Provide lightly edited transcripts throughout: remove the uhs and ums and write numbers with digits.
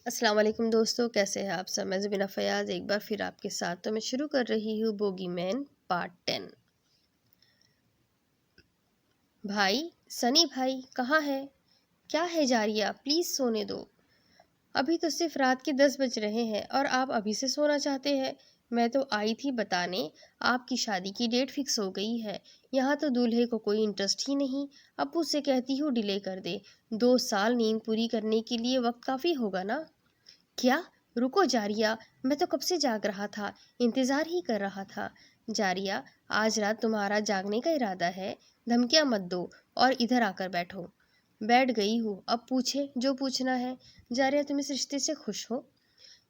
السلام علیکم دوستو، کیسے ہیں آپ سب؟ میں زبینہ فیاض ایک بار پھر آپ کے ساتھ تو میں شروع کر رہی ہوں بوگی مین پارٹ 10۔ بھائی سنی بھائی کہاں ہے؟ کیا ہے جاریہ، پلیز سونے دو۔ ابھی تو صرف رات کے 10 بج رہے ہیں اور آپ ابھی سے سونا چاہتے ہیں؟ میں تو آئی تھی بتانے آپ کی شادی کی ڈیٹ فکس ہو گئی ہے۔ یہاں تو دولہے کو کوئی انٹرسٹ ہی نہیں۔ ابو سے کہتی ہوں ڈیلے کر دے، 2 سال نیند پوری کرنے کے لیے وقت کافی ہوگا نا؟ کیا؟ رکو جاریہ، میں تو کب سے جاگ رہا تھا، انتظار ہی کر رہا تھا۔ جاریہ، آج رات تمہارا جاگنے کا ارادہ ہے؟ دھمکیاں مت دو اور ادھر آ کر بیٹھو۔ بیٹھ گئی ہوں، اب پوچھے جو پوچھنا ہے۔ جاریہ، تم اس رشتے سے خوش ہو؟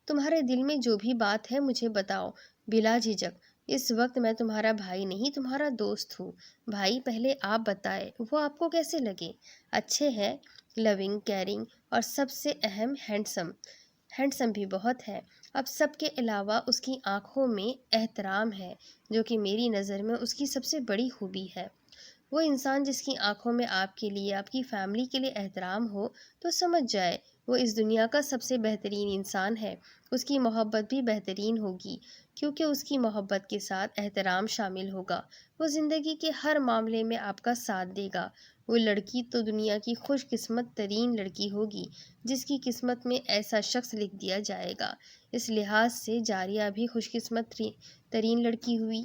تمہارے دل میں جو بھی بات ہے مجھے بتاؤ بلا جھجک۔ اس وقت میں تمہارا بھائی نہیں، تمہارا دوست ہوں۔ بھائی پہلے آپ بتائے وہ آپ کو کیسے لگے؟ اچھے ہیں، لونگ، کیئرنگ اور سب سے اہم ہینڈسم بھی بہت ہے۔ اب سب کے علاوہ اس کی آنکھوں میں احترام ہے، جو کہ میری نظر میں اس کی سب سے بڑی خوبی ہے۔ وہ انسان جس کی آنکھوں میں آپ کے لیے، آپ کی فیملی کے لیے احترام ہو تو سمجھ جائے وہ اس دنیا کا سب سے بہترین انسان ہے۔ اس کی محبت بھی بہترین ہوگی، کیونکہ اس کی محبت کے ساتھ احترام شامل ہوگا۔ وہ زندگی کے ہر معاملے میں آپ کا ساتھ دے گا۔ وہ لڑکی تو دنیا کی خوش قسمت ترین لڑکی ہوگی جس کی قسمت میں ایسا شخص لکھ دیا جائے گا۔ اس لحاظ سے جاریہ بھی خوش قسمت ترین لڑکی ہوئی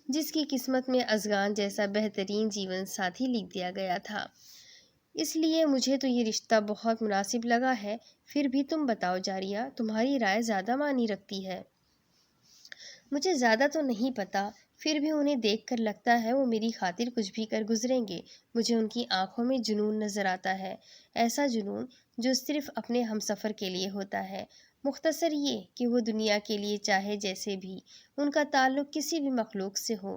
جس کی قسمت میں ازگان جیسا بہترین جیون ساتھی لکھ دیا گیا تھا۔ اس لیے مجھے تو یہ رشتہ بہت مناسب لگا ہے۔ پھر بھی تم بتاؤ جاریہ، تمہاری رائے زیادہ معنی رکھتی ہے۔ مجھے زیادہ تو نہیں پتا، پھر بھی انہیں دیکھ کر لگتا ہے وہ میری خاطر کچھ بھی کر گزریں گے۔ مجھے ان کی آنکھوں میں جنون نظر آتا ہے، ایسا جنون جو صرف اپنے ہمسفر کے لیے ہوتا ہے۔ مختصر یہ کہ وہ دنیا کے لیے چاہے جیسے بھی ان کا تعلق کسی بھی مخلوق سے ہو،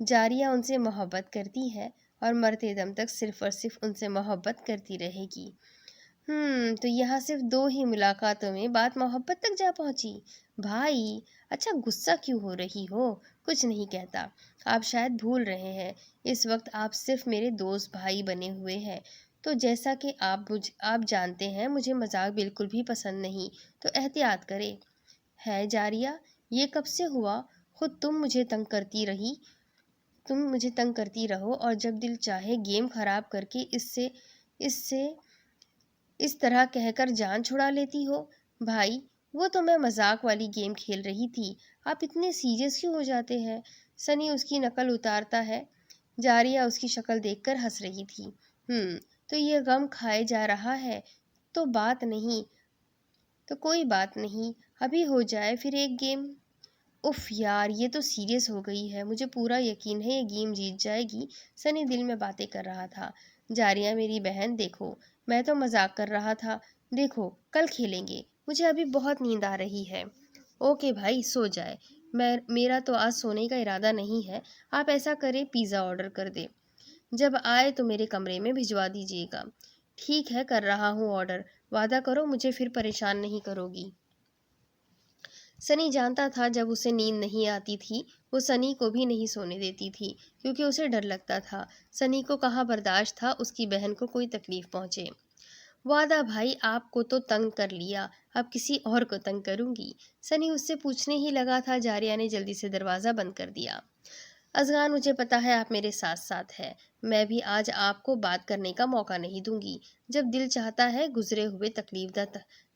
جاریہ ان سے محبت کرتی ہے اور مرتے دم تک صرف اور صرف ان سے محبت کرتی رہے گی۔ تو یہاں صرف 2 ہی ملاقاتوں میں بات محبت تک جا پہنچی؟ بھائی، اچھا غصہ کیوں ہو رہی ہو؟ کچھ نہیں کہتا۔ آپ شاید بھول رہے ہیں اس وقت آپ صرف میرے دوست بھائی بنے ہوئے ہیں، تو جیسا کہ آپ جانتے ہیں مجھے مذاق بالکل بھی پسند نہیں، تو احتیاط کرے۔ ہے جاریہ، یہ کب سے ہوا؟ خود تم مجھے تنگ کرتی رہو اور جب دل چاہے گیم خراب کر کے اس طرح کہہ کر جان چھڑا لیتی ہو۔ بھائی، وہ تو میں مذاق والی گیم کھیل رہی تھی، آپ اتنے سیریس کیوں ہو جاتے ہیں؟ سنی اس کی نقل اتارتا ہے۔ جاریہ اس کی شکل دیکھ کر ہنس رہی تھی۔ تو یہ غم کھائے جا رہا ہے، تو کوئی بات نہیں، ابھی ہو جائے پھر ایک گیم۔ اف یار، یہ تو سیریس ہو گئی ہے، مجھے پورا یقین ہے یہ گیم جیت جائے گی۔ سنی دل میں باتیں کر رہا تھا۔ جاریہ میری بہن، دیکھو میں تو مذاق کر رہا تھا، دیکھو کل کھیلیں گے، مجھے ابھی بہت نیند آ رہی ہے۔ اوکے بھائی، سو جائے۔ میرا تو آج سونے کا ارادہ نہیں ہے۔ آپ ایسا کریں، پیزا آرڈر کر دیں، جب آئے تو میرے کمرے میں بھجوا دیجیے گا۔ ٹھیک ہے، کر رہا ہوں آرڈر، وعدہ کرو مجھے پھر پریشان نہیں کرو گی۔ سنی جانتا تھا جب اسے نیند نہیں آتی تھی وہ سنی کو بھی نہیں سونے دیتی تھی، کیونکہ اسے ڈر لگتا تھا سنی کو کہاں برداشت تھا اس کی بہن کو کوئی تکلیف پہنچے۔ وعدہ بھائی، آپ کو تو تنگ کر لیا، اب کسی اور کو تنگ کروں گی۔ سنی اس سے پوچھنے ہی لگا تھا، جاریہ نے جلدی سے دروازہ بند کر دیا۔ ازغان، مجھے پتا ہے آپ میرے ساتھ ساتھ ہیں، میں بھی آج آپ کو بات کرنے کا موقع نہیں دوں گی۔ جب دل چاہتا ہے گزرے ہوئے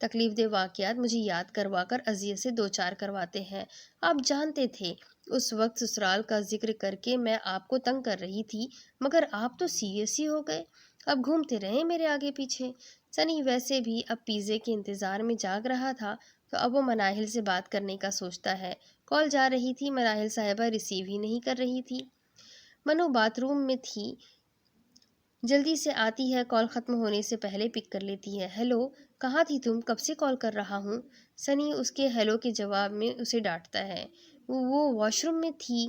تکلیف دہ واقعات مجھے یاد کروا کر اذیت سے 2 4 کرواتے ہیں۔ آپ جانتے تھے اس وقت سسرال کا ذکر کر کے میں آپ کو تنگ کر رہی تھی، مگر آپ تو سیریس ہی ہو گئے، اب گھومتے رہے میرے آگے پیچھے۔ سنی ویسے بھی اب پیزے کے انتظار میں جاگ رہا تھا، تو اب وہ مناہل سے بات کرنے کا سوچتا ہے۔ کال جا رہی تھی، مناہل صاحبہ ریسیو ہی نہیں کر رہی تھی۔ منو باتھ روم میں تھی، جلدی سے آتی ہے، کال ختم ہونے سے پہلے پک کر لیتی ہے۔ ہیلو، کہاں تھی تم؟ کب سے کال کر رہا ہوں۔ سنی اس کے ہیلو کے جواب میں اسے ڈانٹتا ہے۔ وہ واش روم میں تھی۔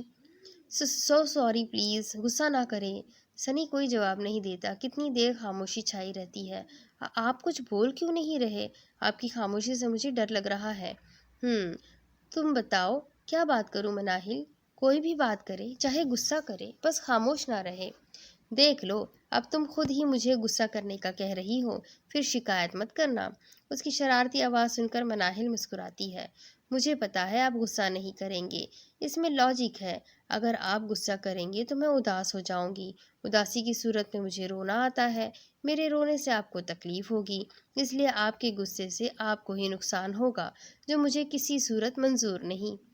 سو سوری، پلیز غصہ نہ کریں۔ سنی کوئی جواب نہیں دیتا، کتنی دیر خاموشی چھائی رہتی ہے۔ آپ کچھ بول کیوں نہیں رہے؟ آپ کی خاموشی سے مجھے ڈر لگ رہا ہے۔ تم بتاؤ، کیا بات کروں مناہل؟ کوئی بھی بات کرے، چاہے غصہ کرے، بس خاموش نہ رہے۔ دیکھ لو، اب تم خود ہی مجھے غصہ کرنے کا کہہ رہی ہو، پھر شکایت مت کرنا۔ اس کی شرارتی آواز سن کر مناہل مسکراتی ہے۔ مجھے پتا ہے آپ غصہ نہیں کریں گے، اس میں لاجک ہے۔ اگر آپ غصہ کریں گے تو میں اداس ہو جاؤں گی، اداسی کی صورت میں مجھے رونا آتا ہے، میرے رونے سے آپ کو تکلیف ہوگی، اس لیے آپ کے غصے سے آپ کو ہی نقصان ہوگا، جو مجھے کسی صورت منظور نہیں۔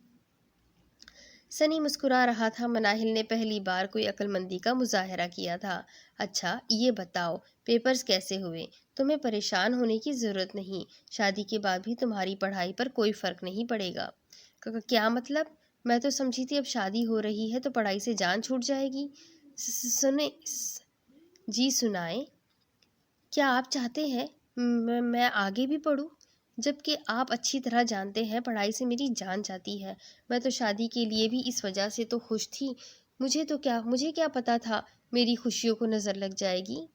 سنی مسکرا رہا تھا۔ مناہل نے پہلی بار کوئی عقل مندی کا مظاہرہ کیا تھا۔ اچھا یہ بتاؤ پیپرز کیسے ہوئے؟ تمہیں پریشان ہونے کی ضرورت نہیں، شادی کے بعد بھی تمہاری پڑھائی پر کوئی فرق نہیں پڑے گا۔ کیا مطلب؟ میں تو سمجھی تھی اب شادی ہو رہی ہے تو پڑھائی سے جان چھوٹ جائے گی۔ سنیں جی سنائیں، کیا آپ چاہتے ہیں میں آگے بھی پڑھوں؟ جبکہ آپ اچھی طرح جانتے ہیں پڑھائی سے میری جان جاتی ہے۔ میں تو شادی کے لیے بھی اس وجہ سے تو خوش تھی، مجھے کیا پتا تھا میری خوشیوں کو نظر لگ جائے گی۔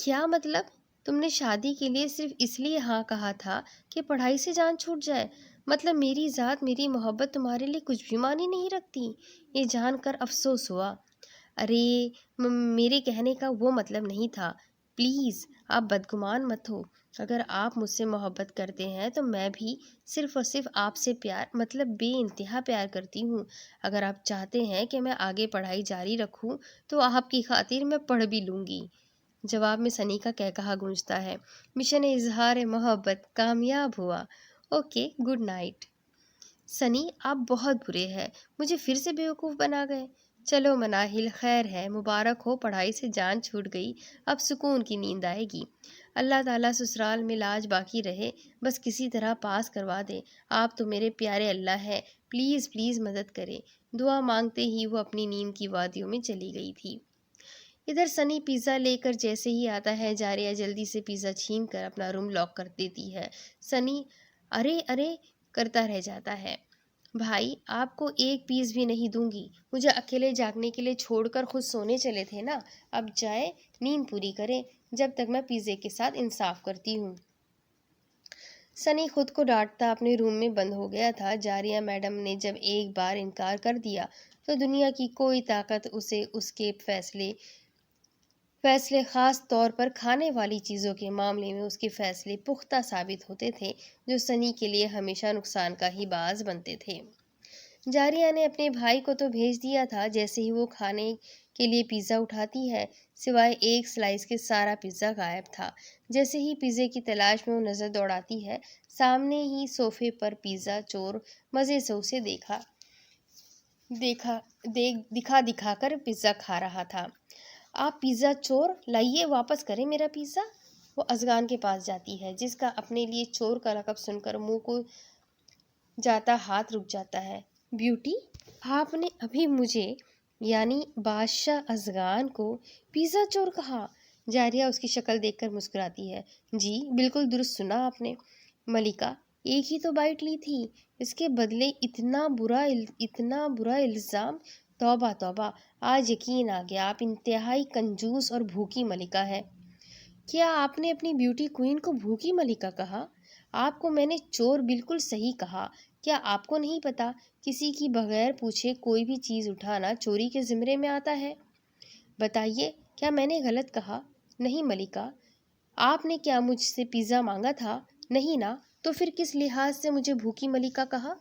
کیا مطلب؟ تم نے شادی کے لیے صرف اس لیے ہاں کہا تھا کہ پڑھائی سے جان چھوٹ جائے؟ مطلب میری ذات، میری محبت تمہارے لیے کچھ بھی معنی نہیں رکھتی؟ یہ جان کر افسوس ہوا۔ ارے میرے کہنے کا وہ مطلب نہیں تھا، پلیز آپ بدگمان مت ہو۔ اگر آپ مجھ سے محبت کرتے ہیں تو میں بھی صرف اور صرف آپ سے مطلب بے انتہا پیار کرتی ہوں۔ اگر آپ چاہتے ہیں کہ میں آگے پڑھائی جاری رکھوں تو آپ کی خاطر میں پڑھ بھی لوں گی۔ جواب میں سنی کا کہا گونجتا ہے۔ مشن اظہار محبت کامیاب ہوا۔ Okay good night. سنی آپ بہت برے ہیں، مجھے پھر سے بیوقوف بنا گئے۔ چلو مناہل، خیر ہے، مبارک ہو، پڑھائی سے جان چھوٹ گئی، اب سکون کی نیند آئے گی۔ اللہ تعالیٰ سسرال میں لاج باقی رہے، بس کسی طرح پاس کروا دے۔ آپ تو میرے پیارے اللہ ہیں، پلیز پلیز مدد کرے۔ دعا مانگتے ہی وہ اپنی نیند کی وادیوں میں چلی گئی تھی۔ ادھر سنی پیزا لے کر جیسے ہی آتا ہے، جاریہ جلدی سے پیزا چھین کر اپنا روم لاک کر دیتی ہے۔ سنی ارے ارے کرتا رہ جاتا ہے۔ بھائی آپ کو ایک پیس بھی نہیں دوں گی، مجھے اکیلے جاگنے کے لیے چھوڑ کر خود سونے چلے تھے نا، اب جائے نیند پوری کریں جب تک میں پیزے کے ساتھ انصاف کرتی ہوں۔ سنی خود کو ڈانٹتا اپنے روم میں بند ہو گیا تھا۔ جاریہ میڈم نے جب ایک بار انکار کر دیا تو دنیا کی کوئی طاقت اسے اس کے فیصلے خاص طور پر کھانے والی چیزوں کے معاملے میں اس کے فیصلے پختہ ثابت ہوتے تھے، جو سنی کے لیے ہمیشہ نقصان کا ہی باعث بنتے تھے۔ جاریہ نے اپنے بھائی کو تو بھیج دیا تھا، جیسے ہی وہ کھانے کے لیے پیزا اٹھاتی ہے، سوائے ایک سلائس کے سارا پیزا غائب تھا۔ جیسے ہی پیزے کی تلاش میں وہ نظر دوڑاتی ہے، سامنے ہی صوفے پر پیزا چور مزے سے اسے دکھا کر پیزا کھا رہا تھا۔ آپ پیزا چور، لائیے واپس کریں میرا پیزا۔ وہ ازغان کے پاس جاتی ہے، جس کا اپنے لیے چور کا لقب سن کر منہ کو جاتا ہاتھ رک جاتا ہے۔ بیوٹی، آپ نے ابھی مجھے یعنی بادشاہ ازغان کو پیزا چور کہا؟ جاریہ اس کی شکل دیکھ کر مسکراتی ہے۔ جی بالکل درست سنا آپ نے۔ ملکہ ایک ہی تو بائٹ لی تھی، اس کے بدلے اتنا برا الزام! توبہ توبہ، آج یقین آ گیا آپ انتہائی کنجوس اور بھوکی ملکہ ہے۔ کیا آپ نے اپنی بیوٹی کوئن کو بھوکی ملکہ کہا؟ آپ کو میں نے چور بالکل صحیح کہا۔ کیا آپ کو نہیں پتا کسی کی بغیر پوچھے کوئی بھی چیز اٹھانا چوری کے زمرے میں آتا ہے؟ بتائیے کیا میں نے غلط کہا؟ نہیں ملکہ، آپ نے کیا مجھ سے پیزا مانگا تھا؟ نہیں نا، تو پھر کس لحاظ سے مجھے بھوکی ملکہ کہا؟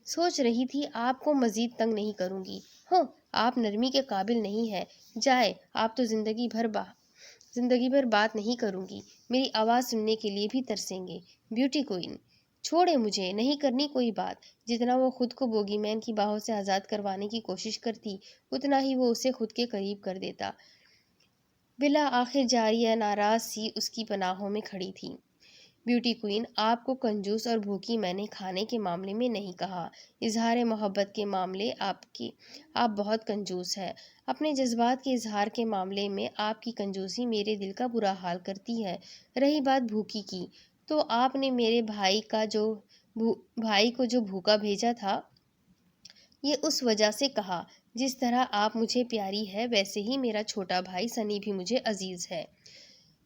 سوچ رہی تھی آپ کو مزید تنگ نہیں کروں گی۔ ہوں، آپ نرمی کے قابل نہیں ہیں، جائے آپ تو زندگی بھر بات نہیں کروں گی، میری آواز سننے کے لیے بھی ترسیں گے۔ بیوٹی کوئن چھوڑے، مجھے نہیں کرنی کوئی بات۔ جتنا وہ خود کو بوگی مین کی باہوں سے آزاد کروانے کی کوشش کرتی، اتنا ہی وہ اسے خود کے قریب کر دیتا۔ بالآخر جاریہ ناراض سی اس کی پناہوں میں کھڑی تھی۔ بیوٹی کوئن، آپ کو کنجوس اور بھوکی میں نے کھانے کے معاملے میں نہیں کہا، اظہار محبت کے معاملے آپ بہت کنجوس ہیں۔ اپنے جذبات کے اظہار کے معاملے میں آپ کی کنجوسی میرے دل کا برا حال کرتی ہے۔ رہی بات بھوکی کی، تو آپ نے میرے بھائی کو جو بھوکا بھیجا تھا، یہ اس وجہ سے کہا، جس طرح آپ مجھے پیاری ہے ویسے ہی میرا چھوٹا بھائی سنی بھی مجھے عزیز ہے۔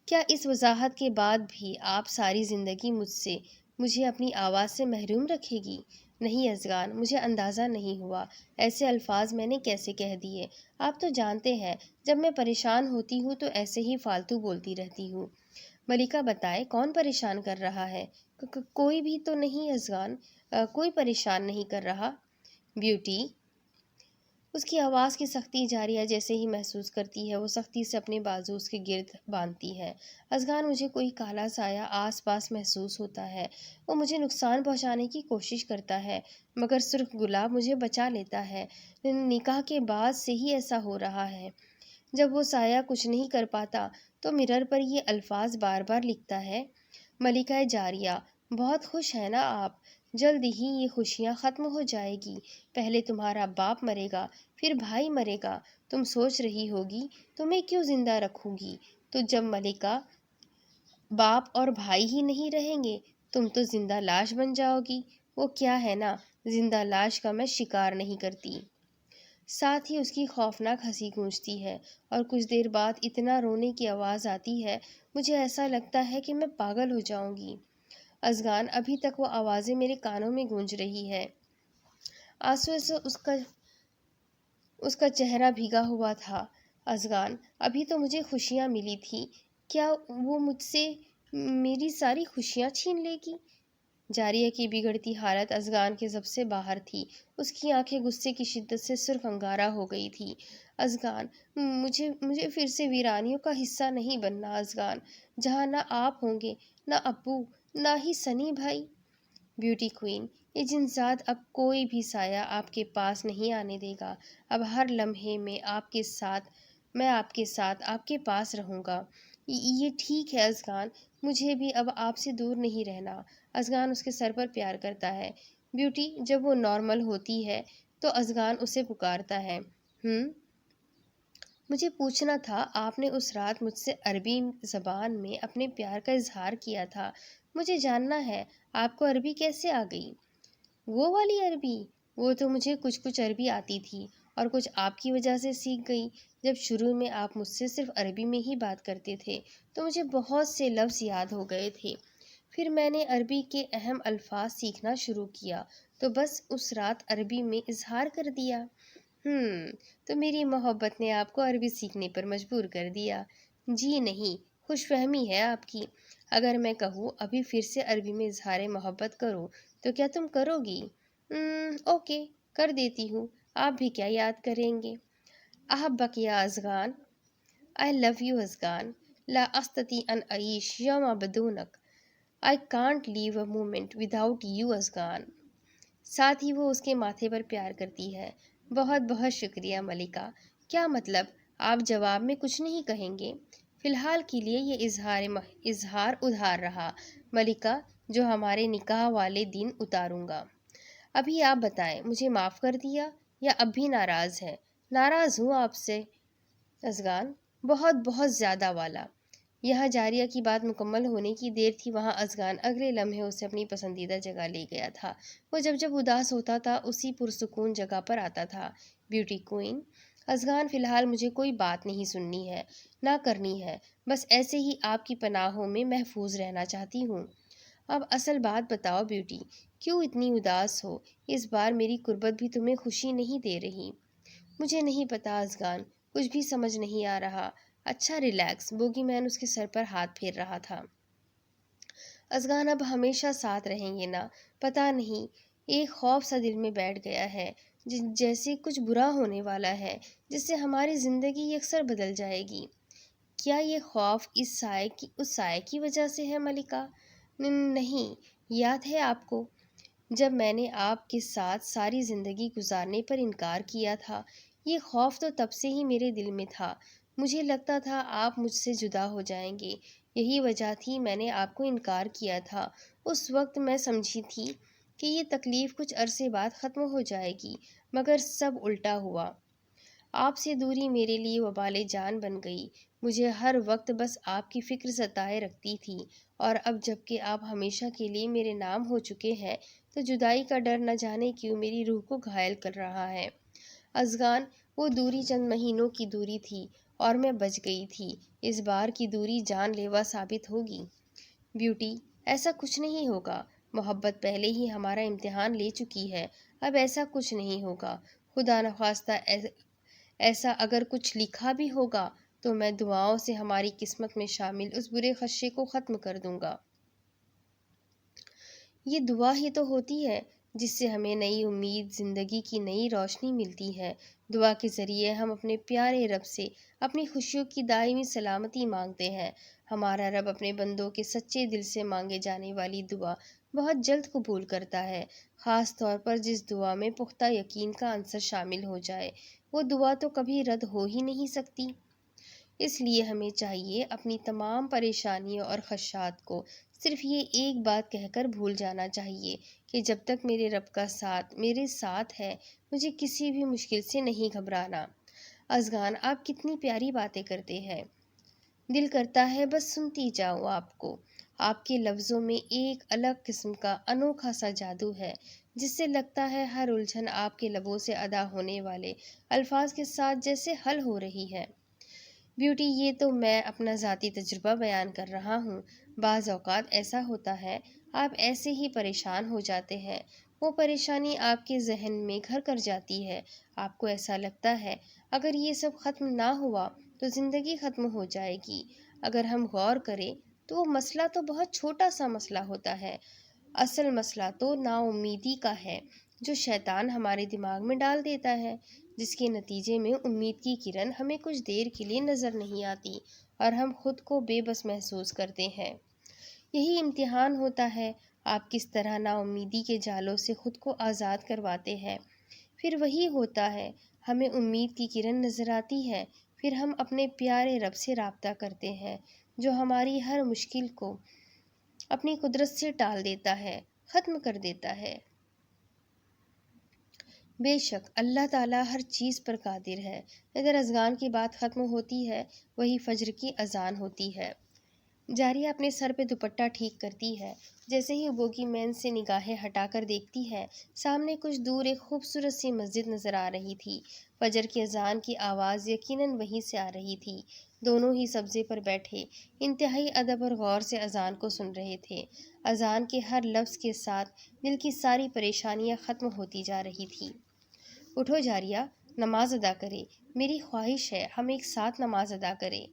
کیا اس وضاحت کے بعد بھی آپ ساری زندگی مجھے اپنی آواز سے محروم رکھے گی؟ نہیں ازغان، مجھے اندازہ نہیں ہوا، ایسے الفاظ میں نے کیسے کہہ دیے؟ آپ تو جانتے ہیں جب میں پریشان ہوتی ہوں تو ایسے ہی فالتو بولتی رہتی ہوں۔ ملکہ بتائے کون پریشان کر رہا ہے؟ کوئی بھی تو نہیں ازغان، کوئی پریشان نہیں کر رہا۔ بیوٹی، اس کی آواز کی سختی جاریہ جیسے ہی محسوس کرتی ہے وہ سختی سے اپنے بازو اس کے گرد باندھتی ہے۔ ازغان، مجھے کوئی کالا سایہ آس پاس محسوس ہوتا ہے، وہ مجھے نقصان پہنچانے کی کوشش کرتا ہے، مگر سرخ گلاب مجھے بچا لیتا ہے۔ نکاح کے بعد سے ہی ایسا ہو رہا ہے۔ جب وہ سایہ کچھ نہیں کر پاتا تو مرر پر یہ الفاظ بار بار لکھتا ہے۔ ملکہ جاریہ، بہت خوش ہیں نا آپ؟ جلد ہی یہ خوشیاں ختم ہو جائے گی، پہلے تمہارا باپ مرے گا، پھر بھائی مرے گا۔ تم سوچ رہی ہوگی تمہیں کیوں زندہ رکھوں گی؟ تو جب ملکہ باپ اور بھائی ہی نہیں رہیں گے تم تو زندہ لاش بن جاؤ گی۔ وہ کیا ہے نا، زندہ لاش کا میں شکار نہیں کرتی۔ ساتھ ہی اس کی خوفناک ہنسی گونجتی ہے اور کچھ دیر بعد اتنا رونے کی آواز آتی ہے مجھے ایسا لگتا ہے کہ میں پاگل ہو جاؤں گی۔ ازغان، ابھی تک وہ آوازیں میرے کانوں میں گونج رہی ہے۔ آنسو سے اس کا چہرہ بھیگا ہوا تھا۔ ازغان، ابھی تو مجھے خوشیاں ملی تھی، کیا وہ مجھ سے میری ساری خوشیاں چھین لے گی؟ جاریہ کی بگڑتی حالت ازغان کے ضبط سے باہر تھی، اس کی آنکھیں غصے کی شدت سے سرخ انگارہ ہو گئی تھی۔ ازغان، مجھے پھر سے ویرانیوں کا حصہ نہیں بننا ازغان، جہاں نہ آپ ہوں گے، نہ ابو، نہ ہی سنی بھائی۔ بیوٹی کوئن، یہ جنزاد اب کوئی بھی سایہ آپ کے پاس نہیں آنے دے گا، اب ہر لمحے میں آپ کے ساتھ آپ کے پاس رہوں گا۔ یہ ٹھیک ہے ازغان، مجھے بھی اب آپ سے دور نہیں رہنا۔ ازغان اس کے سر پر پیار کرتا ہے۔ بیوٹی جب وہ نارمل ہوتی ہے تو ازغان اسے پکارتا ہے۔ مجھے پوچھنا تھا، آپ نے اس رات مجھ سے عربی زبان میں اپنے پیار کا اظہار کیا تھا، مجھے جاننا ہے آپ کو عربی کیسے آ گئی؟ وہ والی عربی؟ وہ تو مجھے کچھ عربی آتی تھی اور کچھ آپ کی وجہ سے سیکھ گئی۔ جب شروع میں آپ مجھ سے صرف عربی میں ہی بات کرتے تھے تو مجھے بہت سے لفظ یاد ہو گئے تھے، پھر میں نے عربی کے اہم الفاظ سیکھنا شروع کیا تو بس اس رات عربی میں اظہار کر دیا۔ تو میری محبت نے آپ کو عربی سیکھنے پر مجبور کر دیا؟ جی نہیں، خوش فہمی ہے آپ کی۔ اگر میں کہوں ابھی پھر سے عربی میں اظہار محبت کرو تو کیا تم کرو گی؟ اوکے، کر دیتی ہوں، آپ بھی کیا یاد کریں گے؟ احبک یا ازغان، I love you ازغان، لا استطيع ان اعيش يوم بدونك، I can't live a moment without you ازغان۔ ساتھ ہی وہ اس کے ماتھے پر پیار کرتی ہے۔ بہت بہت شکریہ ملکہ۔ کیا مطلب، آپ جواب میں کچھ نہیں کہیں گے؟ فی الحال کے لیے یہ اظہار ادھار رہا ملکہ، جو ہمارے نکاح والے دن اتاروں گا۔ ابھی آپ بتائیں، مجھے معاف کر دیا یا اب بھی ناراض ہے؟ ناراض ہوں آپ سے ازغان، بہت بہت زیادہ والا۔ یہاں جاریہ کی بات مکمل ہونے کی دیر تھی، وہاں ازغان اگلے لمحے اسے اپنی پسندیدہ جگہ لے گیا تھا۔ وہ جب اداس ہوتا تھا اسی پرسکون جگہ پر آتا تھا۔ بیوٹی کوئن، ازغان، فی الحال مجھے کوئی بات نہیں سننی ہے، نہ کرنی ہے، بس ایسے ہی آپ کی پناہوں میں محفوظ رہنا چاہتی ہوں۔ اب اصل بات بتاؤ بیوٹی، کیوں اتنی اداس ہو؟ اس بار میری قربت بھی تمہیں خوشی نہیں دے رہی؟ مجھے نہیں پتا ازغان، کچھ بھی سمجھ نہیں آ رہا۔ اچھا ریلیکس، بوگی مین اس کے سر پر ہاتھ پھیر رہا تھا۔ ازغان، اب ہمیشہ ساتھ رہیں گے نا؟ پتہ نہیں، ایک خوف سا دل میں بیٹھ گیا ہے، جیسے کچھ برا ہونے والا ہے جس سے ہماری زندگی یکسر بدل جائے گی۔ کیا یہ خوف اس سائے کی وجہ سے ہے ملکہ؟ نہیں، یاد ہے آپ کو جب میں نے آپ کے ساتھ ساری زندگی گزارنے پر انکار کیا تھا؟ یہ خوف تو تب سے ہی میرے دل میں تھا، مجھے لگتا تھا آپ مجھ سے جدا ہو جائیں گے، یہی وجہ تھی میں نے آپ کو انکار کیا تھا۔ اس وقت میں سمجھی تھی کہ یہ تکلیف کچھ عرصے بعد ختم ہو جائے گی، مگر سب الٹا ہوا۔ آپ سے دوری میرے لیے وبال جان بن گئی، مجھے ہر وقت بس آپ کی فکر ستائے رکھتی تھی، اور اب جب کہ آپ ہمیشہ کے لیے میرے نام ہو چکے ہیں تو جدائی کا ڈر نہ جانے کیوں میری روح کو گھائل کر رہا ہے۔ ازغان، وہ دوری چند مہینوں کی دوری تھی اور میں بچ گئی تھی، اس بار کی دوری جان لیوا ثابت ہوگی۔ بیوٹی، ایسا کچھ نہیں ہوگا، محبت پہلے ہی ہمارا امتحان لے چکی ہے، اب ایسا کچھ نہیں ہوگا۔ خدا نخواستہ ایسا اگر کچھ لکھا بھی ہوگا تو میں دعاؤں سے ہماری قسمت میں شامل اس برے خدشے کو ختم کر دوں گا۔ یہ دعا ہی تو ہوتی ہے جس سے ہمیں نئی امید، زندگی کی نئی روشنی ملتی ہے۔ دعا کے ذریعے ہم اپنے پیارے رب سے اپنی خوشیوں کی دائمی سلامتی مانگتے ہیں۔ ہمارا رب اپنے بندوں کے سچے دل سے مانگے جانے والی دعا بہت جلد قبول کرتا ہے، خاص طور پر جس دعا میں پختہ یقین کا عنصر شامل ہو جائے۔ وہ دعا تو کبھی رد ہو ہی نہیں سکتی۔ اس لیے ہمیں چاہیے اپنی تمام پریشانیوں اور خدشات کو صرف یہ ایک بات کہہ کر بھول جانا چاہیے کہ جب تک میرے رب کا ساتھ میرے ساتھ ہے، مجھے کسی بھی مشکل سے نہیں گھبرانا۔ ازغان، آپ کتنی پیاری باتیں کرتے ہیں، دل کرتا ہے بس سنتی جاؤں آپ کو۔ آپ کے لفظوں میں ایک الگ قسم کا انوکھا سا جادو ہے، جس سے لگتا ہے ہر الجھن آپ کے لبوں سے ادا ہونے والے الفاظ کے ساتھ جیسے حل ہو رہی ہے۔ بیوٹی، یہ تو میں اپنا ذاتی تجربہ بیان کر رہا ہوں۔ بعض اوقات ایسا ہوتا ہے، آپ ایسے ہی پریشان ہو جاتے ہیں، وہ پریشانی آپ کے ذہن میں گھر کر جاتی ہے۔ آپ کو ایسا لگتا ہے اگر یہ سب ختم نہ ہوا تو زندگی ختم ہو جائے گی۔ اگر ہم غور کریں تو وہ مسئلہ تو بہت چھوٹا سا مسئلہ ہوتا ہے۔ اصل مسئلہ تو نا امیدی کا ہے، جو شیطان ہمارے دماغ میں ڈال دیتا ہے، جس کے نتیجے میں امید کی کرن ہمیں کچھ دیر کے لیے نظر نہیں آتی اور ہم خود کو بے بس محسوس کرتے ہیں۔ یہی امتحان ہوتا ہے، آپ کس طرح نا امیدی کے جالوں سے خود کو آزاد کرواتے ہیں۔ پھر وہی ہوتا ہے، ہمیں امید کی کرن نظر آتی ہے، پھر ہم اپنے پیارے رب سے رابطہ کرتے ہیں، جو ہماری ہر مشکل کو اپنی قدرت سے ٹال دیتا ہے، ختم کر دیتا ہے۔ بے شک اللہ تعالیٰ ہر چیز پر قادر ہے۔ ادھر ازغان کی بات ختم ہوتی ہے، وہی فجر کی اذان ہوتی ہے۔ جاریہ اپنے سر پہ دوپٹہ ٹھیک کرتی ہے، جیسے ہی بوگی مین سے نگاہیں ہٹا کر دیکھتی ہے، سامنے کچھ دور ایک خوبصورت سی مسجد نظر آ رہی تھی۔ فجر کی اذان کی آواز یقیناً وہیں سے آ رہی تھی۔ دونوں ہی سبزے پر بیٹھے انتہائی ادب اور غور سے اذان کو سن رہے تھے۔ اذان کے ہر لفظ کے ساتھ دل کی ساری پریشانیاں ختم ہوتی جا رہی تھیں۔ اٹھو جاریہ، نماز ادا کرے، میری خواہش ہے ہم ایک ساتھ نماز ادا کریں۔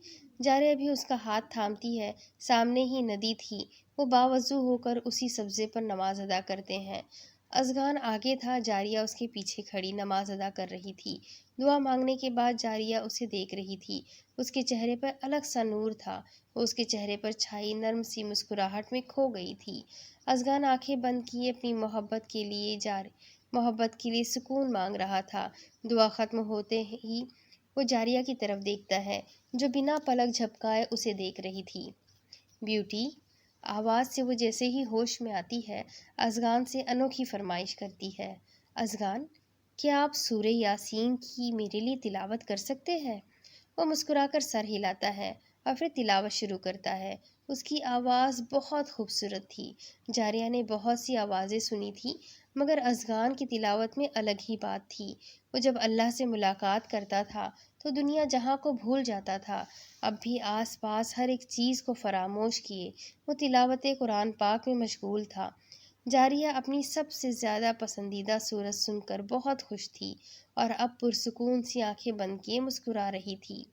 جاریہ بھی اس کا ہاتھ تھامتی ہے۔ سامنے ہی ندی تھی، وہ باوضو ہو کر اسی سبزے پر نماز ادا کرتے ہیں۔ ازغان آگے تھا، جاریہ اس کے پیچھے کھڑی نماز ادا کر رہی تھی۔ دعا مانگنے کے بعد جاریہ اسے دیکھ رہی تھی، اس کے چہرے پر الگ سا نور تھا، وہ اس کے چہرے پر چھائی نرم سی مسکراہٹ میں کھو گئی تھی۔ ازغان آنکھیں بند کیے اپنی محبت کے لیے سکون مانگ رہا تھا۔ دعا ختم ہوتے ہی وہ جاریہ کی طرف دیکھتا ہے، جو بنا پلک جھپکائے اسے دیکھ رہی تھی۔ بیوٹی، آواز سے وہ جیسے ہی ہوش میں آتی ہے، ازغان سے انوکھی فرمائش کرتی ہے۔ ازغان، کیا آپ سورہ یاسین کی میرے لیے تلاوت کر سکتے ہیں؟ وہ مسکرا کر سر ہلاتا ہے اور پھر تلاوت شروع کرتا ہے۔ اس کی آواز بہت خوبصورت تھی۔ جاریہ نے بہت سی آوازیں سنی تھی، مگر ازغان کی تلاوت میں الگ ہی بات تھی۔ وہ جب اللہ سے ملاقات کرتا تھا تو دنیا جہاں کو بھول جاتا تھا۔ اب بھی آس پاس ہر ایک چیز کو فراموش کیے وہ تلاوت قرآن پاک میں مشغول تھا۔ جاریہ اپنی سب سے زیادہ پسندیدہ سورت سن کر بہت خوش تھی اور اب پرسکون سی آنکھیں بند کیے مسکرا رہی تھی۔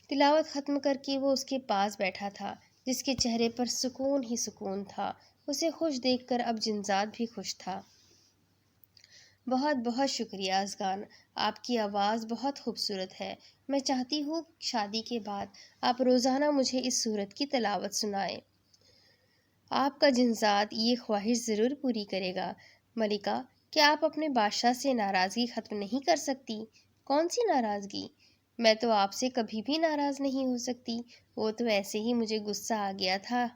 تلاوت ختم کر کے وہ اس کے پاس بیٹھا تھا، جس کے چہرے پر سکون ہی سکون تھا۔ اسے خوش دیکھ کر اب جنزاد بھی خوش تھا۔ بہت بہت شکریہ ازغان، آپ کی آواز بہت خوبصورت ہے۔ میں چاہتی ہوں شادی کے بعد آپ روزانہ مجھے اس سورت کی تلاوت سنائیں۔ آپ کا جنزاد یہ خواہش ضرور پوری کرے گا۔ ملکہ، کیا آپ اپنے بادشاہ سے ناراضگی ختم نہیں کر سکتی؟ کون سی ناراضگی؟ میں تو آپ سے کبھی بھی ناراض نہیں ہو سکتی، وہ تو ایسے ہی مجھے غصہ آ گیا تھا،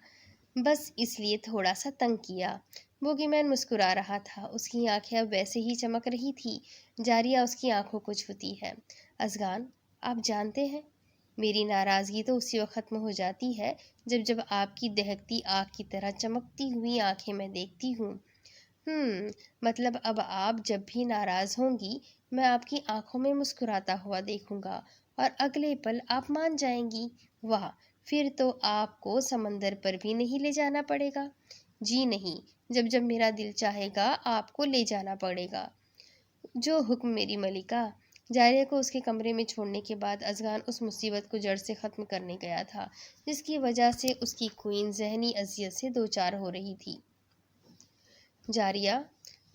بس اس لیے تھوڑا سا تنگ کیا۔ بوگی مین مسکرا رہا تھا، اس کی آنکھیں اب ویسے ہی چمک رہی تھی۔ جاریہ اس کی آنکھوں کو چھوتی ہے۔ ازغان، آپ جانتے ہیں، میری ناراضگی تو اسی وقت ختم ہو جاتی ہے جب آپ کی دہکتی آگ کی طرح چمکتی ہوئی آنکھیں میں دیکھتی ہوں۔ مطلب اب آپ جب بھی ناراض ہوں گی، میں آپ کی آنکھوں میں مسکراتا ہوا دیکھوں گا اور اگلے پل آپ مان جائیں گی۔ واہ، پھر تو آپ کو سمندر پر بھی نہیں لے جانا پڑے گا۔ جی نہیں، جب جب میرا دل چاہے گا آپ کو لے جانا پڑے گا۔ جو حکم میری ملکہ۔ جاریہ کو اس کے کمرے میں چھوڑنے کے بعد ازغان اس مصیبت کو جڑ سے ختم کرنے گیا تھا جس کی وجہ سے اس کی کوئین ذہنی اذیت سے دوچار ہو رہی تھی۔ جاریہ،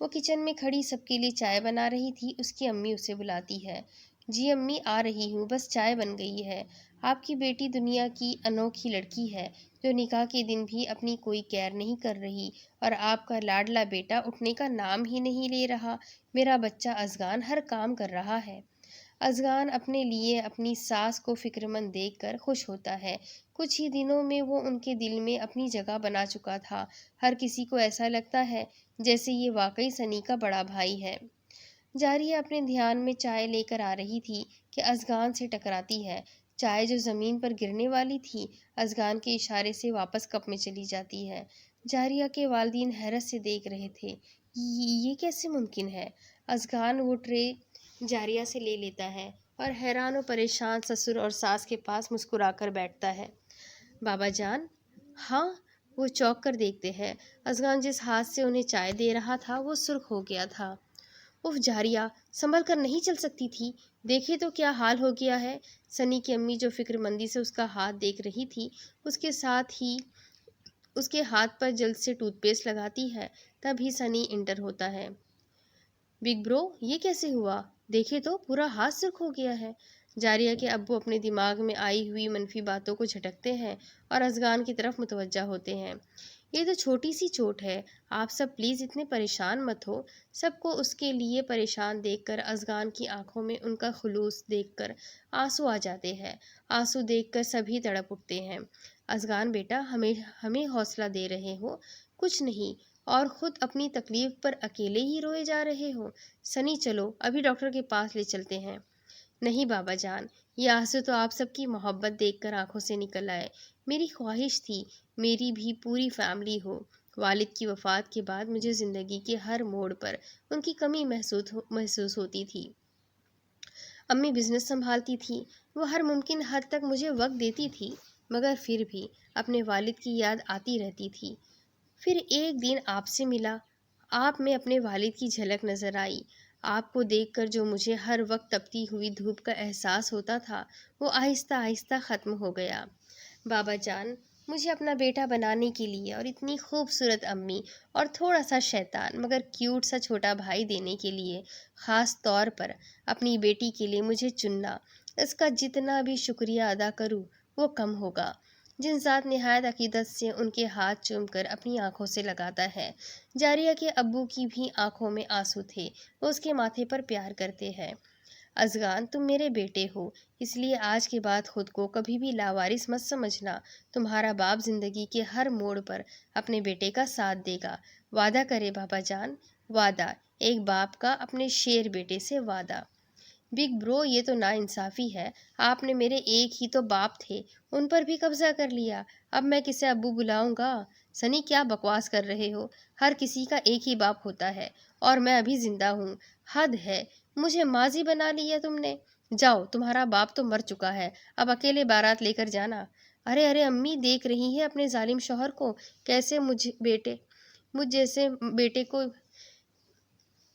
وہ کچن میں کھڑی سب کے لیے چائے بنا رہی تھی۔ اس کی امی اسے بلاتی ہے۔ جی امی، آ رہی ہوں، بس چائے بن گئی ہے۔ آپ کی بیٹی دنیا کی انوکھی لڑکی ہے جو نکاح کے دن بھی اپنی کوئی کیئر نہیں کر رہی، اور آپ کا لاڈلا بیٹا اٹھنے کا نام ہی نہیں لے رہا۔ میرا بچہ ازغان ہر کام کر رہا ہے۔ ازغان اپنے لیے اپنی ساس کو فکرمند دیکھ کر خوش ہوتا ہے۔ کچھ ہی دنوں میں وہ ان کے دل میں اپنی جگہ بنا چکا تھا۔ ہر کسی کو ایسا لگتا ہے جیسے یہ واقعی سنی کا بڑا بھائی ہے۔ جاریہ اپنے دھیان میں چائے لے کر آ رہی تھی کہ ازغان سے ٹکراتی ہے۔ چائے جو زمین پر گرنے والی تھی ازغان کے اشارے سے واپس کپ میں چلی جاتی ہے۔ جاریہ کے والدین حیرت سے دیکھ رہے تھے۔ یہ کیسے ممکن ہے؟ ازغان وہ ٹرے جاریہ سے لے لیتا ہے اور حیران و پریشان سسر اور ساس کے پاس مسکرا کر بیٹھتا ہے۔ بابا جان؟ ہاں، وہ چونک کر دیکھتے ہیں۔ ازغان جس ہاتھ سے انہیں چائے دے رہا تھا وہ سرخ ہو گیا تھا۔ اف جاریہ، سنبھل کر نہیں چل سکتی تھی؟ دیکھے تو کیا حال ہو گیا ہے۔ سنی کی امی جو فکر مندی سے اس کا ہاتھ دیکھ رہی تھی اس کے ساتھ ہی اس کے ہاتھ پر جلد سے ٹوتھ پیسٹ لگاتی ہے۔ تب ہی سنی انٹر ہوتا ہے۔ بگ برو، یہ کیسے ہوا؟ دیکھے تو پورا ہاتھ سرخ ہو گیا ہے۔ جاریہ کے ابو اپنے دماغ میں آئی ہوئی منفی باتوں کو جھٹکتے ہیں اور ازغان کی طرف متوجہ ہوتے ہیں۔ یہ تو چھوٹی سی چوٹ ہے، آپ سب پلیز اتنے پریشان مت ہو۔ سب کو اس کے لیے پریشان دیکھ کر ازغان کی آنکھوں میں ان کا خلوص دیکھ کر آنسو آ جاتے ہیں۔ آنسو دیکھ کر سبھی تڑپ اٹھتے ہیں۔ ازغان بیٹا، ہمیں حوصلہ دے رہے ہو؟ کچھ نہیں، اور خود اپنی تکلیف پر اکیلے ہی روئے جا رہے ہو۔ سنی، چلو ابھی ڈاکٹر کے پاس لے چلتے ہیں۔ نہیں بابا جان، یہ آنسو تو آپ سب کی محبت دیکھ کر آنکھوں سے نکل آئے۔ میری خواہش تھی میری بھی پوری فیملی ہو۔ والد کی وفات کے بعد مجھے زندگی کے ہر موڑ پر ان کی کمی محسوس ہوتی تھی۔ امی بزنس سنبھالتی تھی، وہ ہر ممکن حد تک مجھے وقت دیتی تھی، مگر پھر بھی اپنے والد کی یاد آتی رہتی تھی۔ پھر ایک دن آپ سے ملا، آپ میں اپنے والد کی جھلک نظر آئی۔ آپ کو دیکھ کر جو مجھے ہر وقت تپتی ہوئی دھوپ کا احساس ہوتا تھا وہ آہستہ آہستہ ختم ہو گیا۔ بابا جان، مجھے اپنا بیٹا بنانے کے لیے اور اتنی خوبصورت امی اور تھوڑا سا شیطان مگر کیوٹ سا چھوٹا بھائی دینے کے لیے، خاص طور پر اپنی بیٹی کے لیے مجھے چننا، اس کا جتنا بھی شکریہ ادا کروں وہ کم ہوگا۔ جن ذات نہایت عقیدت سے ان کے ہاتھ چوم کر اپنی آنکھوں سے لگاتا ہے۔ جاریہ کے ابو کی بھی آنکھوں میں آنسو تھے، وہ اس کے ماتھے پر پیار کرتے ہیں۔ ازغان، تم میرے بیٹے ہو، اس لیے آج کے بعد خود کو کبھی بھی لاوارث مت سمجھنا۔ تمہارا باپ زندگی کے ہر موڑ پر اپنے بیٹے کا ساتھ دے گا۔ وعدہ کرے بابا جان؟ وعدہ، ایک باپ کا اپنے شیر بیٹے سے وعدہ۔ بگ برو، یہ تو ناانصافی ہے۔ آپ نے میرے ایک ہی تو باپ تھے، ان پر بھی قبضہ کر لیا۔ اب میں کسے ابو بلاؤں گا؟ سنی، کیا بکواس کر رہے ہو؟ ہر کسی کا ایک ہی باپ ہوتا ہے، اور میں ابھی زندہ ہوں۔ حد ہے، مجھے ماضی بنا لیا تم نے۔ جاؤ، تمہارا باپ تو مر چکا ہے، اب اکیلے بارات لے کر جانا۔ ارے امی دیکھ رہی ہے اپنے ظالم شوہر کو، کیسے مجھ جیسے بیٹے کو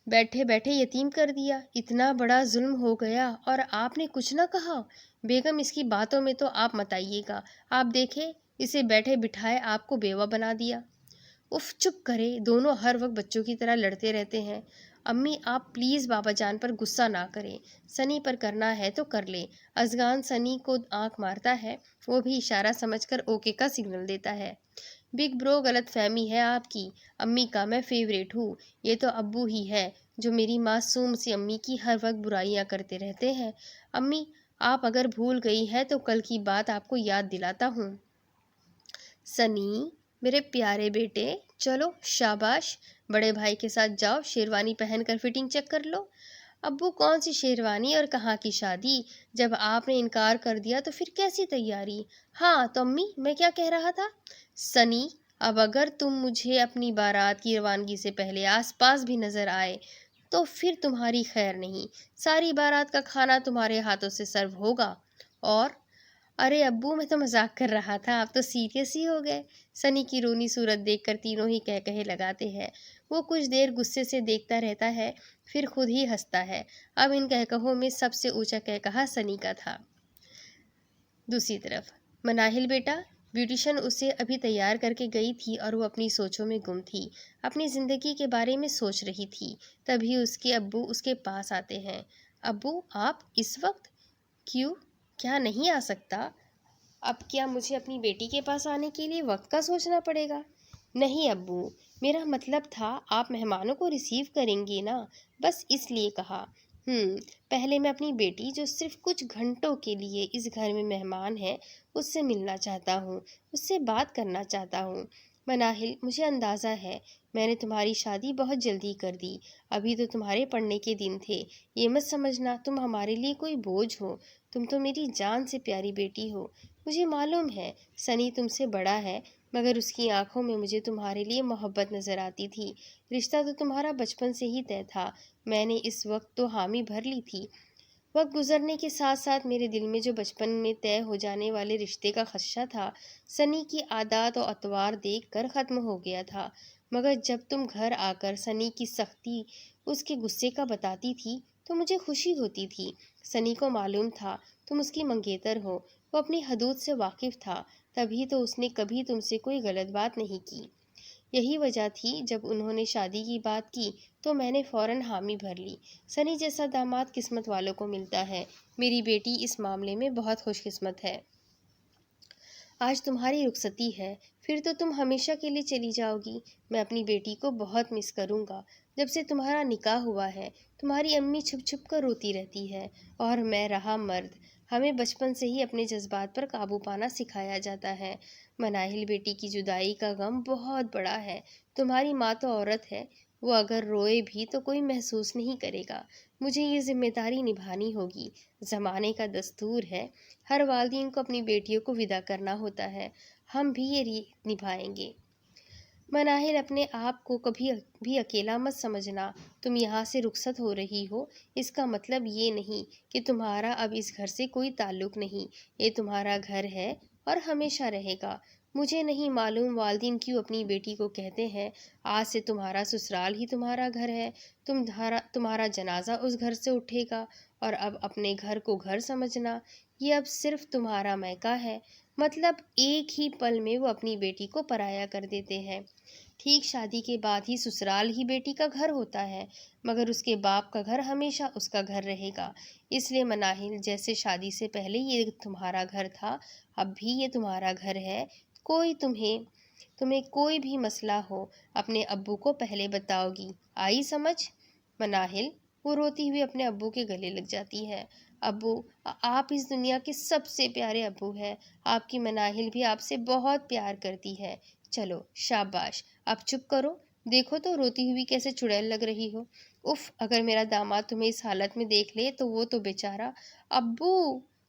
بیٹھے بیٹھے یتیم کر دیا۔ اتنا بڑا ظلم ہو گیا اور آپ نے کچھ نہ کہا؟ بیگم، اس کی باتوں میں تو آپ مت آئیے گا۔ آپ دیکھے، اسے بیٹھے بٹھائے آپ کو بیوہ بنا دیا۔ اف، چپ کرے، دونوں ہر وقت بچوں کی طرح لڑتے رہتے ہیں۔ امی، آپ پلیز بابا جان پر غصہ نہ کریں، سنی پر کرنا ہے تو کر لے۔ ازغان سنی کو آنکھ مارتا ہے، وہ بھی اشارہ سمجھ کر اوکے کا سگنل دیتا ہے۔ بگ برو، غلط فہمی ہے آپ کی، امی کا میں فیوریٹ ہوں۔ یہ تو ابو ہی ہے جو میری معصوم سی امی کی ہر وقت برائیاں کرتے رہتے ہیں۔ امی، آپ اگر بھول گئی ہیں تو کل کی بات آپ کو یاد دلاتا ہوں۔ سنی، میرے پیارے بیٹے، چلو شاباش، بڑے بھائی کے ساتھ جاؤ، شیروانی پہن کر فٹنگ چیک کر لو۔ ابو، کون سی شیروانی اور کہاں کی شادی؟ جب آپ نے انکار کر دیا تو پھر کیسی تیاری؟ ہاں تو امی، میں کیا کہہ رہا تھا؟ سنی، اب اگر تم مجھے اپنی بارات کی روانگی سے پہلے آس پاس بھی نظر آئے تو پھر تمہاری خیر نہیں، ساری بارات کا کھانا تمہارے ہاتھوں سے سرو ہوگا۔ اور ارے ابو میں تو مذاق کر رہا تھا، آپ تو سیریس ہی ہو گئے۔ سنی کی رونی صورت دیکھ کر تینوں ہی کہے لگاتے ہیں۔ وہ کچھ دیر غصے سے دیکھتا رہتا ہے، پھر خود ہی ہنستا ہے۔ اب ان کہوں میں سب سے اونچا کہا سنی کا تھا۔ دوسری طرف مناہل بیٹا، بیوٹیشن اسے ابھی تیار کر کے گئی تھی اور وہ اپنی سوچوں میں گم تھی، اپنی زندگی کے بارے میں سوچ رہی تھی۔ تبھی اس کے ابو اس کے پاس آتے ہیں۔ ابو آپ اس وقت؟ کیوں، کیا نہیں آ سکتا؟ اب کیا مجھے اپنی بیٹی کے پاس آنے کے لیے وقت کا سوچنا پڑے گا؟ نہیں ابو، میرا مطلب تھا آپ مہمانوں کو ریسیو کریں گے نا، بس اس لیے کہا۔ پہلے میں اپنی بیٹی جو صرف کچھ گھنٹوں کے لیے اس گھر میں مہمان ہے اس سے ملنا چاہتا ہوں، اس سے بات کرنا چاہتا ہوں۔ مناہل، مجھے اندازہ ہے میں نے تمہاری شادی بہت جلدی کر دی، ابھی تو تمہارے پڑھنے کے دن تھے۔ یہ مت سمجھنا تم ہمارے لیے کوئی بوجھ ہو، تم تو میری جان سے پیاری بیٹی ہو۔ مجھے معلوم ہے سنی تم سے بڑا ہے، مگر اس کی آنکھوں میں مجھے تمہارے لیے محبت نظر آتی تھی۔ رشتہ تو تمہارا بچپن سے ہی طے تھا، میں نے اس وقت تو حامی بھر لی تھی۔ وقت گزرنے کے ساتھ ساتھ میرے دل میں جو بچپن میں طے ہو جانے والے رشتے کا خدشہ تھا، سنی کی عادات و اطوار دیکھ کر ختم ہو گیا تھا۔ مگر جب تم گھر آ کر سنی کی سختی، اس کے غصے کا بتاتی تھی تو مجھے خوشی ہوتی تھی۔ سنی کو معلوم تھا تم اس کی منگیتر ہو، وہ اپنی حدود سے واقف تھا، تبھی تو اس نے کبھی تم سے کوئی غلط بات نہیں کی۔ یہی وجہ تھی جب انہوں نے شادی کی بات کی تو میں نے فوراً حامی بھر لی۔ سنی جیسا داماد قسمت والوں کو ملتا ہے، میری بیٹی اس معاملے میں بہت خوش قسمت ہے۔ آج تمہاری رخصتی ہے، پھر تو تم ہمیشہ کے لیے چلی جاؤ گی۔ میں اپنی بیٹی کو بہت مس کروں گا۔ جب سے تمہارا نکاح ہوا ہے تمہاری امی چھپ چھپ کر روتی رہتی ہے، اور میں رہا مرد، ہمیں بچپن سے ہی اپنے جذبات پر قابو پانا سکھایا جاتا ہے۔ مناہل بیٹی کی جدائی کا غم بہت بڑا ہے، تمہاری ماں تو عورت ہے، وہ اگر روئے بھی تو کوئی محسوس نہیں کرے گا۔ مجھے یہ ذمہ داری نبھانی ہوگی، زمانے کا دستور ہے، ہر والدین کو اپنی بیٹیوں کو ودا کرنا ہوتا ہے، ہم بھی یہ نبھائیں گے۔ مناہل، اپنے آپ کو کبھی بھی اکیلا مت سمجھنا، تم یہاں سے رخصت ہو رہی ہو اس کا مطلب یہ نہیں کہ تمہارا اب اس گھر سے کوئی تعلق نہیں، یہ تمہارا گھر ہے اور ہمیشہ رہے گا۔ مجھے نہیں معلوم والدین کیوں اپنی بیٹی کو کہتے ہیں آج سے تمہارا سسرال ہی تمہارا گھر ہے، تمہارا جنازہ اس گھر سے اٹھے گا، اور اب اپنے گھر کو گھر سمجھنا، یہ اب صرف تمہارا میکہ ہے۔ مطلب ایک ہی پل میں وہ اپنی بیٹی کو پرایا کر دیتے ہیں۔ ٹھیک شادی کے بعد ہی سسرال ہی بیٹی کا گھر ہوتا ہے، مگر اس کے باپ کا گھر ہمیشہ اس کا گھر رہے گا۔ اس لیے مناہل، جیسے شادی سے پہلے یہ تمہارا گھر تھا، اب بھی یہ تمہارا گھر ہے۔ تمہیں کوئی بھی مسئلہ ہو اپنے ابو کو پہلے بتاؤ گی، آئی سمجھ؟ مناہل، وہ روتی ہوئی اپنے ابو کے گلے لگ جاتی ہے۔ ابو، آپ اس دنیا کے سب سے پیارے ابو ہیں، آپ کی مناہل بھی آپ سے بہت پیار کرتی ہے۔ چلو شاباش، اب چپ کرو، دیکھو تو روتی ہوئی کیسے چڑیل لگ رہی ہو۔ اف، اگر میرا داماد تمہیں اس حالت میں دیکھ لے تو وہ تو بیچارہ۔ ابو،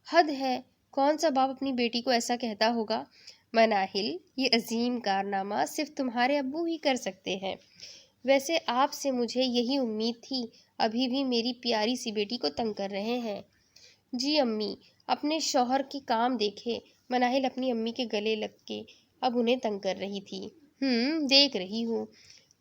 حد ہے، کون سا باپ اپنی بیٹی کو ایسا کہتا ہوگا؟ مناہل، یہ عظیم کارنامہ صرف تمہارے ابو ہی کر سکتے ہیں۔ ویسے آپ سے مجھے یہی امید تھی، ابھی بھی میری پیاری سی بیٹی کو تنگ کر رہے ہیں۔ جی امی، اپنے شوہر کے کام دیکھے۔ مناہل اپنی امی کے گلے لگ کے اب انہیں تنگ کر رہی تھی۔ دیکھ رہی ہوں۔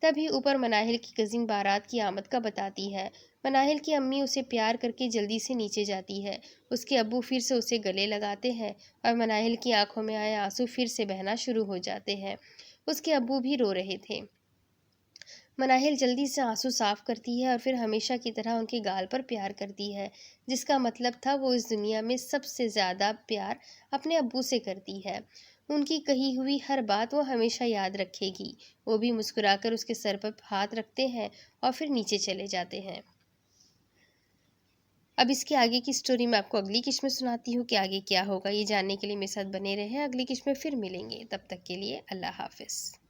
تبھی اوپر مناہل کی کزن بارات کی آمد کا بتاتی ہے۔ مناہل کی امی اسے پیار کر کے جلدی سے نیچے جاتی ہے۔ اس کے ابو پھر سے اسے گلے لگاتے ہیں اور مناہل کی آنکھوں میں آئے آنسو پھر سے بہنا شروع ہو جاتے ہیں۔ اس کے ابو بھی رو رہے تھے۔ مناہل جلدی سے آنسو صاف کرتی ہے اور پھر ہمیشہ کی طرح ان کے گال پر پیار کرتی ہے، جس کا مطلب تھا وہ اس دنیا میں سب سے زیادہ پیار اپنے ابو سے کرتی ہے۔ ان کی کہی ہوئی ہر بات وہ ہمیشہ یاد رکھے گی۔ وہ بھی مسکرا کر اس کے سر پر ہاتھ رکھتے ہیں اور پھر نیچے چلے جاتے ہیں۔ اب اس کے آگے کی سٹوری میں آپ کو اگلی قسط میں سناتی ہوں کہ آگے کیا ہوگا۔ یہ جاننے کے لیے میرے ساتھ بنے رہیں، اگلی قسط میں پھر ملیں گے، تب تک کے لیے اللہ حافظ۔